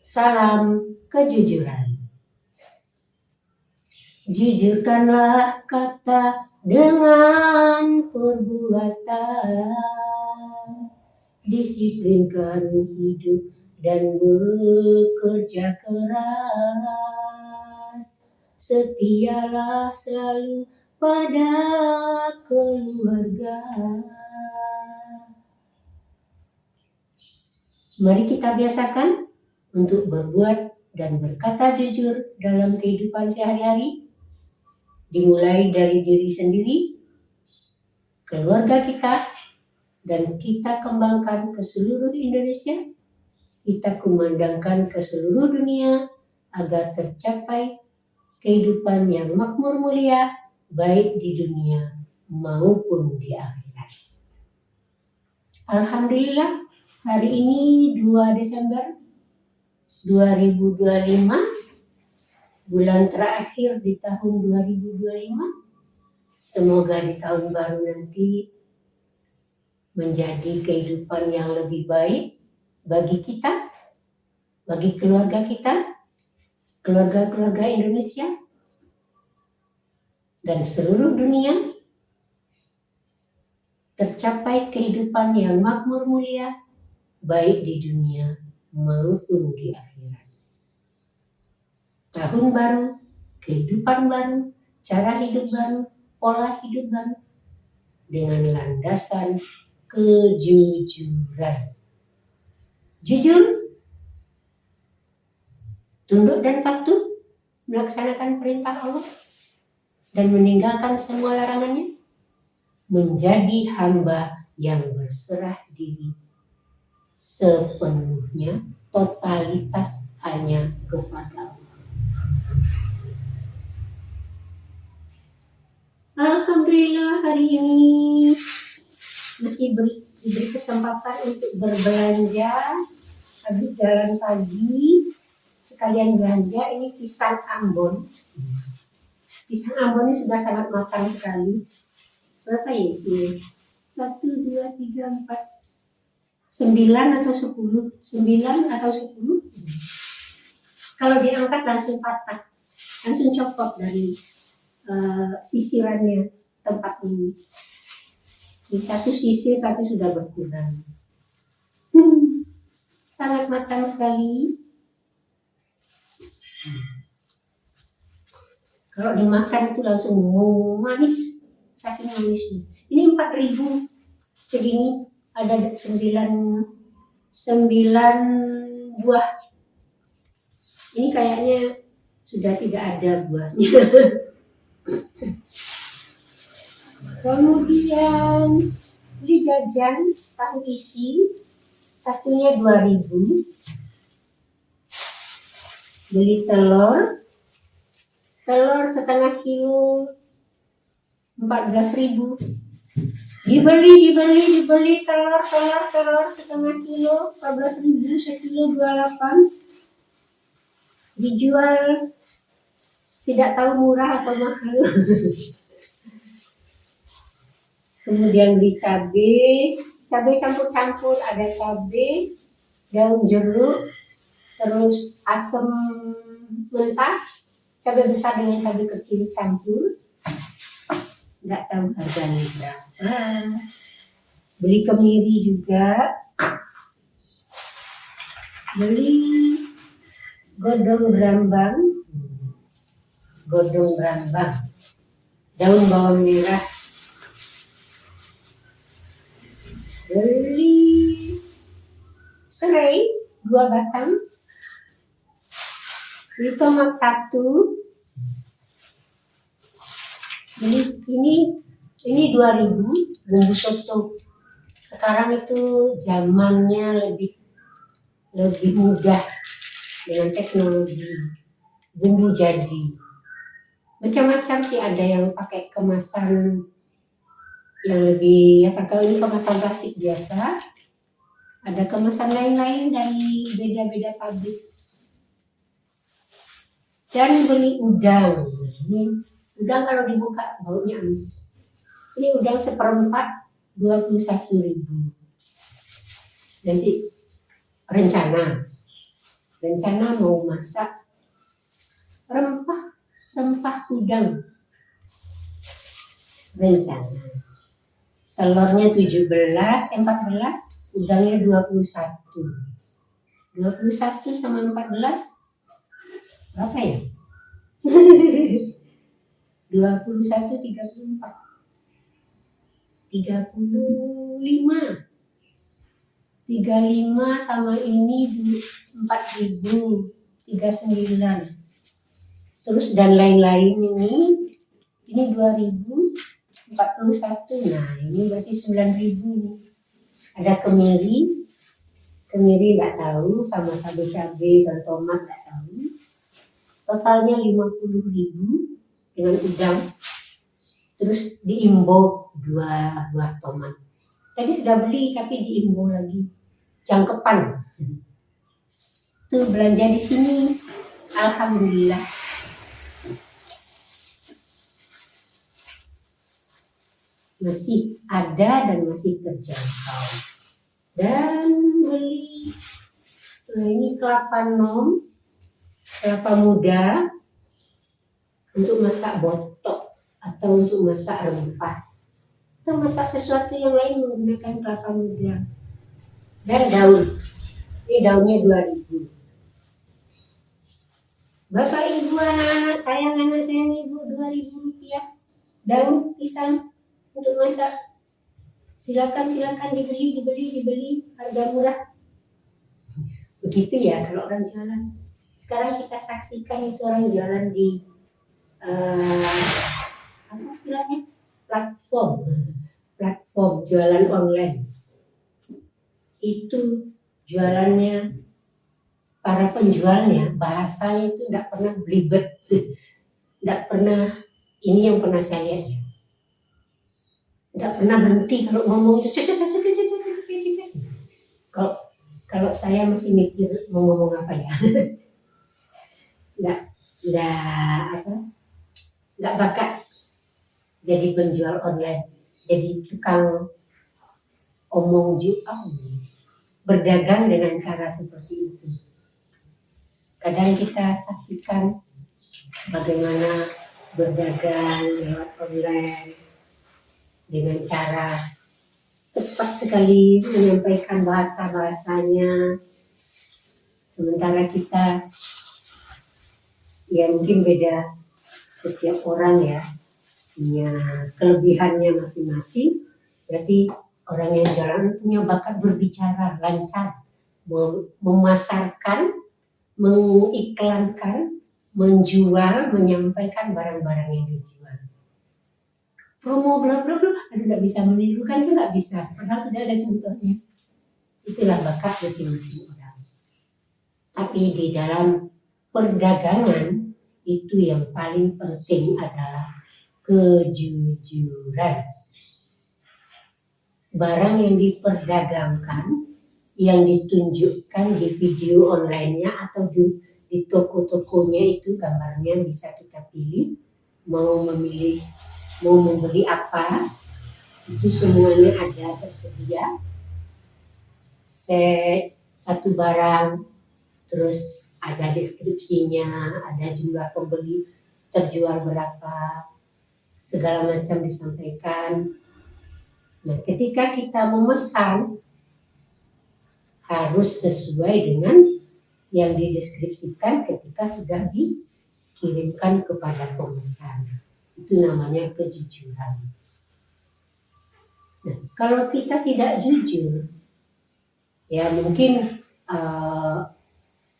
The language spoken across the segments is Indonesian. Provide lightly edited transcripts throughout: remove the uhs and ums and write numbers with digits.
Salam kejujuran. Jujurkanlah kata dengan perbuatan. Disiplinkan hidup dan bekerja keras. Setialah selalu pada keluarga. Mari kita biasakan untuk berbuat dan berkata jujur dalam kehidupan sehari-hari, dimulai dari diri sendiri, keluarga kita, dan kita kembangkan ke seluruh Indonesia, kita kumandangkan ke seluruh dunia agar tercapai kehidupan yang makmur mulia, baik di dunia maupun di akhirat. Alhamdulillah, hari ini 2 Desember 2025, bulan terakhir di tahun 2025. Semoga di tahun baru nanti menjadi kehidupan yang lebih baik bagi kita, bagi keluarga kita, keluarga-keluarga Indonesia, dan seluruh dunia, tercapai kehidupan yang makmur mulia, baik di dunia maupun di akhirat. Tahun baru, kehidupan baru, cara hidup baru, pola hidup baru, dengan landasan kejujuran. Jujur, tunduk dan patuh, melaksanakan perintah Allah, dan meninggalkan semua larangannya, menjadi hamba yang berserah diri sepenuhnya, totalitas hanya kepada Allah. Alhamdulillah, hari ini masih diberi kesempatan untuk berbelanja. Habis jalan pagi, sekalian belanja. Ini pisang Ambon. Pisang Ambon ini sudah sangat matang sekali. Berapa ya isinya? 1, 2, 3, 4, 9 atau 10? 9 atau 10? Kalau diangkat langsung patah, langsung copot dari sisirannya tempat ini. Di satu sisi tapi sudah berkurang. Sangat matang sekali. Kalau dimakan itu langsung manis, saking manisnya. Ini 4.000 segini, ada 9 buah. Ini kayaknya sudah tidak ada buahnya. Kemudian beli jajan tahu isi, satunya 2.000. Beli telur setengah kilo 14.000. Dibeli telur setengah kilo 14.000, sekilo 28. Dijual tidak tahu murah atau mahal. Kemudian beli cabai campur-campur, ada cabai, daun jeruk, terus asam mentah, cabai besar dengan cabai kecil campur. Nggak tahu harganya berapa. Beli kemiri juga. Beli godong brambang, daun bawang merah. Beli serai 2 batang. Beli tomat 1. Beli ini 2.000 bumbu soto. Sekarang itu zamannya lebih mudah dengan teknologi bumbu jadi. Macam-macam sih, ada yang pakai kemasan yang lebih kalau ini kemasan plastik biasa, ada kemasan lain-lain dari beda-beda pabrik. Dan beli udang. Ini udang kalau dibuka baunya amis. Ini udang 1/4 21.000. Nanti rencana rencana mau masak rempah udang. Rencana telurnya 14, udangnya 21 sama 14 berapa ya? 21, 34, 35 sama ini 4.000, 39. Terus dan lain-lain ini 2.041. Nah, ini berarti 9.000 ini. Ada kemiri nggak tahu, sama cabai dan tomat nggak tahu. Totalnya 50.000 dengan udang. Terus diimbo 2 buah tomat. Tadi sudah beli tapi diimbo lagi. Jangkepan. Tuh belanja di sini. Alhamdulillah. Masih ada dan masih terjangkau. Dan beli ini kelapa muda untuk masak botok atau untuk masak rempah atau masak sesuatu yang lain menggunakan kelapa muda. Dan daun, ini daunnya 2.000. Bapak ibu anak sayang ibu 2.000 rupiah daun pisang untuk masak. Silakan dibeli, harga murah. Begitu ya kalau orang jualan. Sekarang kita saksikan itu orang jualan di apa istilahnya, platform jualan online. Itu jualannya, para penjualnya bahasanya itu tidak pernah belibet, tidak pernah, ini yang pernah saya lihat ya, tidak pernah berhenti kalau ngomong itu. Kalau saya masih mikir mau ngomong apa ya, nggak bakat jadi penjual online, jadi tukang omong berdagang dengan cara seperti itu. Kadang kita saksikan bagaimana berdagang lewat online dengan cara cepat sekali menyampaikan bahasanya, sementara kita ya mungkin beda, setiap orang ya punya kelebihannya masing-masing. Berarti orang yang jalan punya bakat berbicara lancar, memasarkan, mengiklankan, menjual, menyampaikan barang-barang yang dijual. Promo bla bla bla, nggak bisa menirukan, itu nggak bisa, padahal sudah ada contohnya. Itulah bakat masing-masing orang. Tapi di dalam perdagangan itu yang paling penting adalah kejujuran. Barang yang diperdagangkan, yang ditunjukkan di video online-nya atau di toko-tokonya itu gambarnya bisa kita pilih, mau membeli apa, itu semuanya ada tersedia. Satu barang, terus ada deskripsinya, ada jumlah pembeli, terjual berapa, segala macam disampaikan. Nah, ketika kita memesan harus sesuai dengan yang dideskripsikan ketika sudah dikirimkan kepada pemesan. Itu namanya kejujuran. Nah, kalau kita tidak jujur, ya mungkin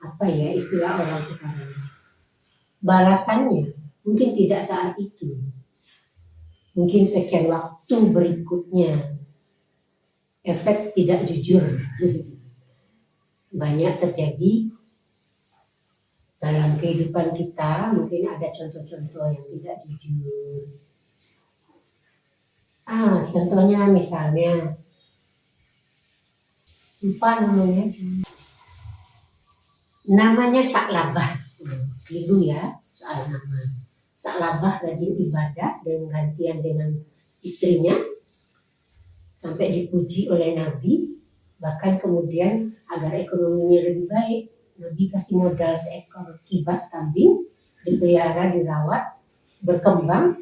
apa ya istilah orang sekarang, balasannya mungkin tidak saat itu, mungkin sekian waktu berikutnya. Efek tidak jujur banyak terjadi dalam kehidupan kita. Mungkin ada contoh-contoh yang tidak jujur. Contohnya misalnya namanya Saklabah. Keliru ya soal nama. Saklabah rajin ibadah dan gantian dengan istrinya sampai dipuji oleh Nabi, bahkan kemudian agar ekonominya lebih baik, Nabi kasih modal seekor kibas kambing, dipelihara, dirawat, berkembang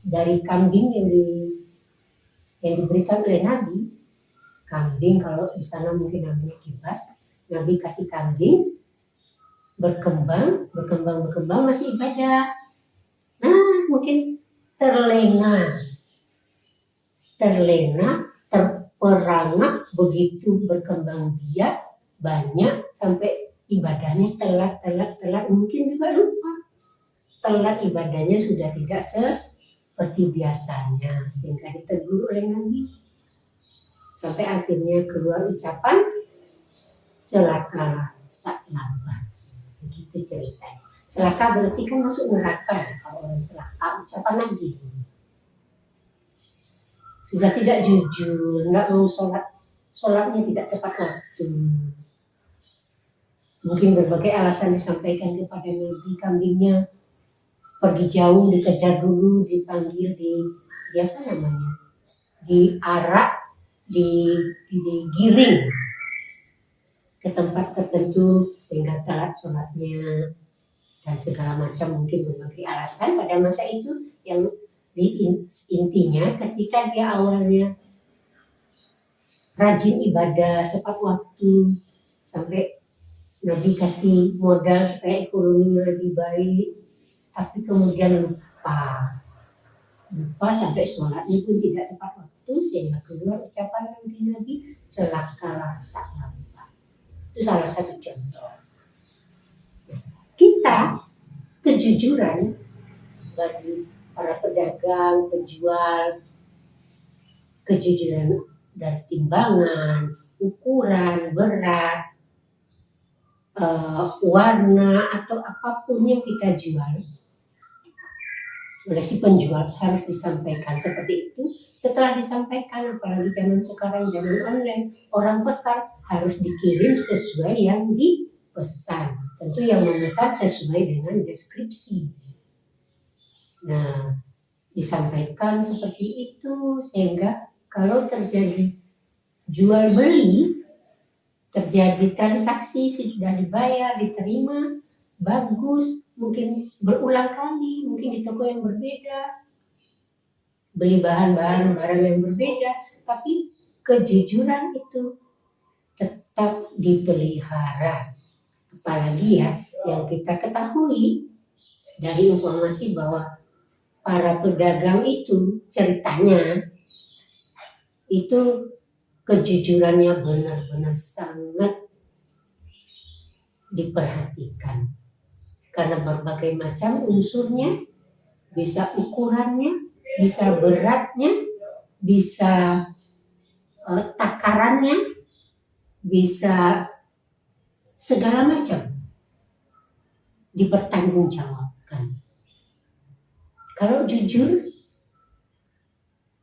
dari kambing yang diberikan oleh Nabi. Kambing kalau di sana mungkin namanya kibas, Nabi kasih kambing, berkembang masih ibadah. Nah, mungkin terlena, terperangkap begitu berkembang biak banyak sampai ibadahnya telat, mungkin juga lupa. Telat ibadahnya sudah tidak seperti biasanya sehingga ditegur oleh Nabi. Sampai akhirnya keluar ucapan celakalah sak lambat. Begitu ceritanya. Celaka berarti kan masuk neraka. Kalau orang celaka ucapan lagi. Sudah tidak jujur, nggak mau sholatnya tidak tepat waktu. Mungkin berbagai alasan disampaikan kepada Nabi, kambingnya pergi jauh, dikejar dulu, dipanggil, diarak, digiring ke tempat tertentu sehingga telat sholatnya dan segala macam, mungkin berbagai alasan pada masa itu yang intinya ketika dia awalnya rajin ibadah tepat waktu sampai Nabi kasih modal supaya ekonominya lebih baik, tapi kemudian lupa sampai sholatnya pun tidak tepat waktu sehingga keluar ucapan Nabi celakalah sak lambat. Itu salah satu contoh. Kita kejujuran bagi para pedagang, penjual, kejujuran dari timbangan, ukuran, berat, warna atau apapun yang kita jual oleh si penjual harus disampaikan seperti itu. Setelah disampaikan, apalagi zaman sekarang zaman online, orang pesan harus dikirim sesuai yang dipesan. Tentu yang memesan sesuai dengan deskripsi. Nah, disampaikan seperti itu sehingga kalau terjadi jual beli, terjadi transaksi, sudah dibayar, diterima, bagus, mungkin berulang kali, mungkin di toko yang berbeda, beli bahan-bahan barang yang berbeda, tapi kejujuran itu tetap dipelihara. Apalagi ya yang kita ketahui dari informasi bahwa para pedagang itu ceritanya itu kejujurannya benar-benar sangat diperhatikan karena berbagai macam unsurnya, bisa ukurannya, bisa beratnya, bisa takarannya, bisa segala macam dipertanggungjawabkan. Kalau jujur,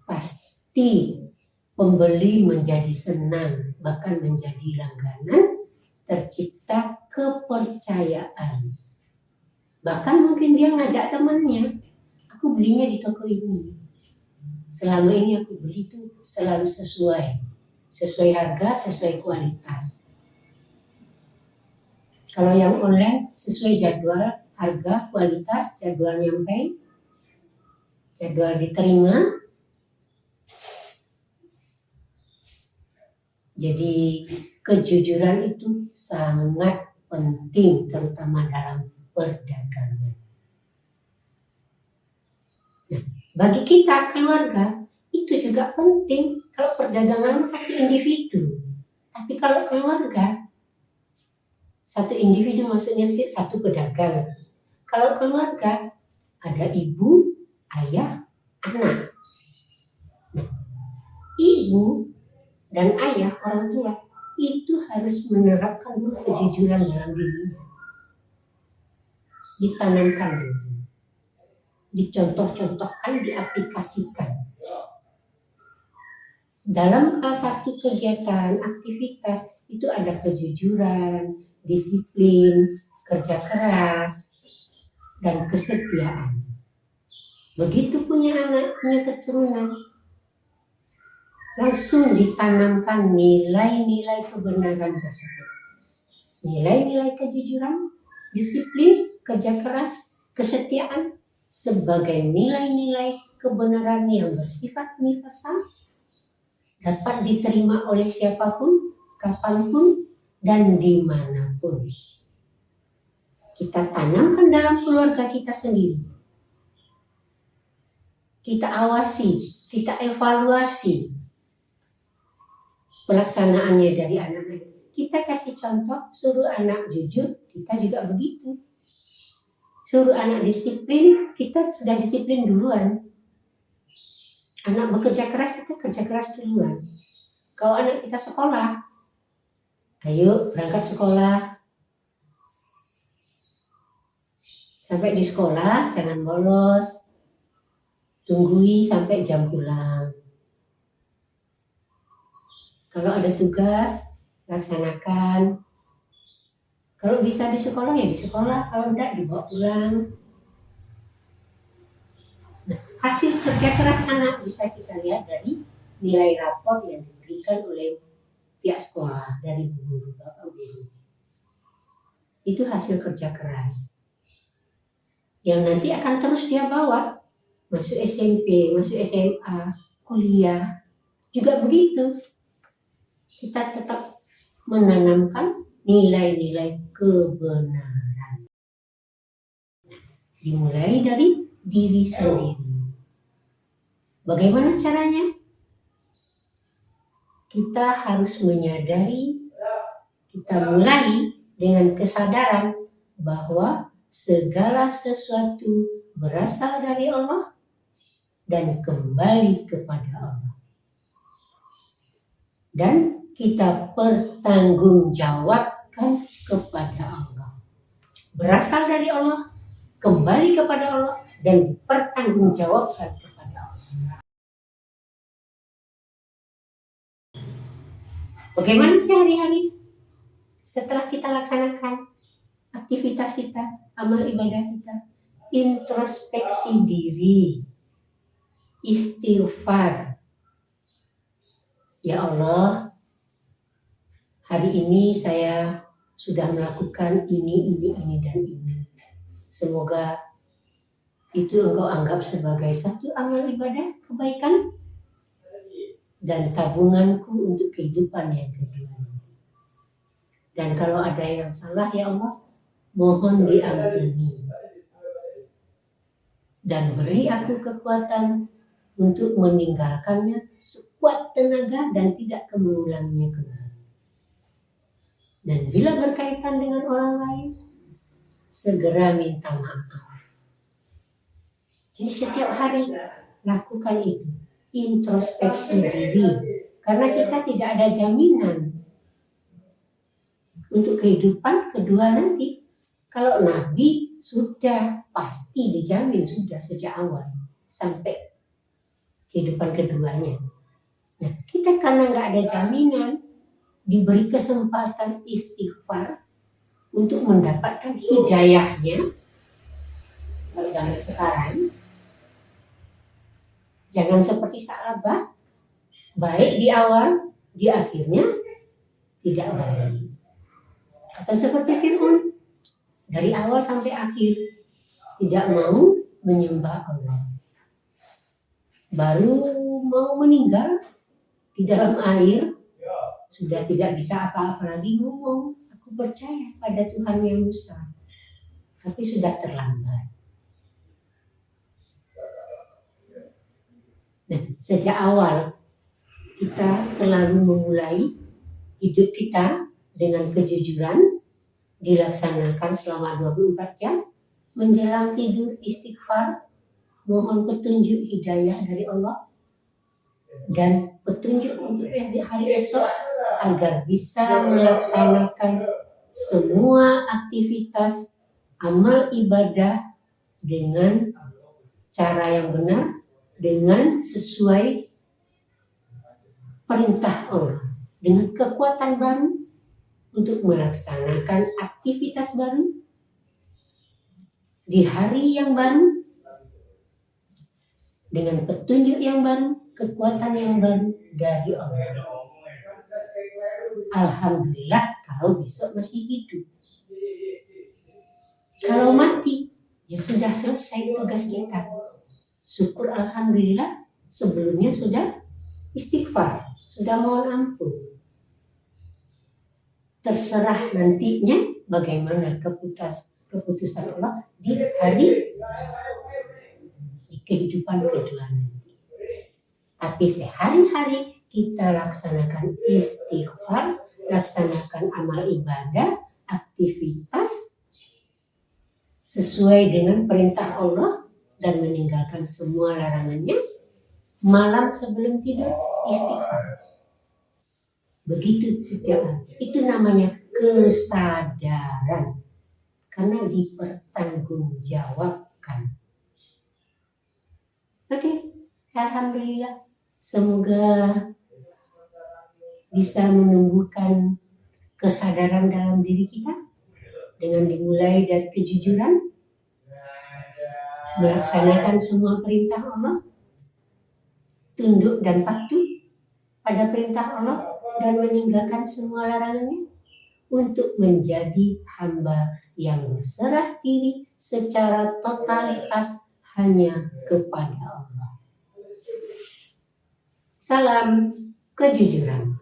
pasti pembeli menjadi senang, bahkan menjadi langganan, tercipta kepercayaan. Bahkan mungkin dia ngajak temannya, aku belinya di toko ini. Selama ini aku beli itu selalu sesuai harga, sesuai kualitas. Kalau yang online sesuai jadwal, harga, kualitas, jadwal nyampe, jadwal diterima. Jadi kejujuran itu sangat penting, terutama dalam perdagangan. Nah, bagi kita keluarga itu juga penting. Kalau perdagangan satu individu, tapi kalau keluarga satu individu maksudnya satu pedagang. Kalau keluarga ada ibu, ayah, anak. Nah, ibu dan ayah, orang tua itu harus menerapkan dulu kejujuran dalam dirinya. Ditanamkan dulu, dicontoh-contohkan, diaplikasikan. Dalam satu kegiatan, aktivitas itu ada kejujuran, disiplin, kerja keras, dan kesetiaan. Begitu punya anak, punya keturunan, langsung ditanamkan nilai-nilai kebenaran tersebut. nilai-nilai kejujuran, disiplin, kerja keras, kesetiaan sebagai nilai-nilai kebenaran yang bersifat universal, dapat diterima oleh siapapun, kapanpun, dan dimanapun. Kita tanamkan dalam keluarga kita sendiri. Kita awasi, kita evaluasi pelaksanaannya dari anak-anak. Kita kasih contoh, suruh anak jujur, kita juga begitu. Suruh anak disiplin, kita sudah disiplin duluan. Anak bekerja keras, kita kerja keras duluan. Kalau anak kita sekolah, ayo berangkat sekolah. Sampai di sekolah, jangan bolos. Tunggui sampai jam pulang. Kalau ada tugas, laksanakan. Kalau bisa di sekolah, ya di sekolah. Kalau enggak, dibawa pulang. Nah, hasil kerja keras anak bisa kita lihat dari nilai rapor yang diberikan oleh pihak sekolah, dari guru, bapak guru. Itu hasil kerja keras. Yang nanti akan terus dia bawa. Masuk SMP, masuk SMA, kuliah. Juga begitu. Kita tetap menanamkan nilai-nilai kebenaran. Dimulai dari diri sendiri. Bagaimana caranya? Kita harus menyadari, kita mulai dengan kesadaran bahwa segala sesuatu berasal dari Allah dan kembali kepada Allah. Dan kita pertanggungjawabkan kepada Allah. Berasal dari Allah, kembali kepada Allah, dan pertanggungjawabkan kepada Allah. Bagaimana sehari-hari setelah kita laksanakan aktivitas kita, amal ibadah kita? Introspeksi diri, istighfar. Ya Allah, hari ini saya sudah melakukan ini, dan ini. Semoga itu Engkau anggap sebagai satu amal ibadah, kebaikan, dan tabunganku untuk kehidupan yang kedua. Dan kalau ada yang salah, ya Allah, mohon diampuni. Dan beri aku kekuatan untuk meninggalkannya sekuat tenaga dan tidak mengulanginya kembali. Dan bila berkaitan dengan orang lain, segera minta maaf. Jadi setiap hari lakukan itu, introspeksi diri. Karena kita tidak ada jaminan untuk kehidupan kedua nanti. Kalau Nabi sudah pasti dijamin, sudah sejak awal sampai kehidupan keduanya. Nah, kita karena nggak ada jaminan, diberi kesempatan istighfar untuk mendapatkan hidayahnya. Kalau zaman sekarang, jangan seperti Sa'labah, baik di awal, di akhirnya tidak baik. Atau seperti Fir'aun, dari awal sampai akhir tidak mau menyembah Allah. Baru mau meninggal di dalam air, sudah tidak bisa apa-apa lagi ngomong, aku percaya pada Tuhan yang Musa. Tapi sudah terlambat. Nah, sejak awal kita selalu memulai hidup kita dengan kejujuran, dilaksanakan selama 24 jam, menjelang tidur istighfar, mohon petunjuk hidayah dari Allah, dan petunjuk untuk hari esok agar bisa melaksanakan semua aktivitas amal ibadah dengan cara yang benar, dengan sesuai perintah Allah, dengan kekuatan baru untuk melaksanakan aktivitas baru di hari yang baru, dengan petunjuk yang baru, kekuatan yang baru dari Allah. Alhamdulillah kalau besok masih hidup. Kalau mati, ya sudah selesai tugas kita. Syukur alhamdulillah sebelumnya sudah istighfar, sudah mohon ampun. Terserah nantinya bagaimana keputusan Allah di hari di kehidupan kedua nanti. Tapi sehari-hari kita laksanakan istighfar, laksanakan amal ibadah, aktivitas sesuai dengan perintah Allah dan meninggalkan semua larangannya. Malam sebelum tidur istighfar. Begitu setiap hari. Itu namanya kesadaran. Karena dipertanggungjawabkan. Oke, alhamdulillah. Semoga bisa menumbuhkan kesadaran dalam diri kita dengan dimulai dari kejujuran, melaksanakan semua perintah Allah, tunduk dan patuh pada perintah Allah, dan meninggalkan semua larangannya untuk menjadi hamba yang berserah diri secara totalitas hanya kepada Allah. Salam kejujuran.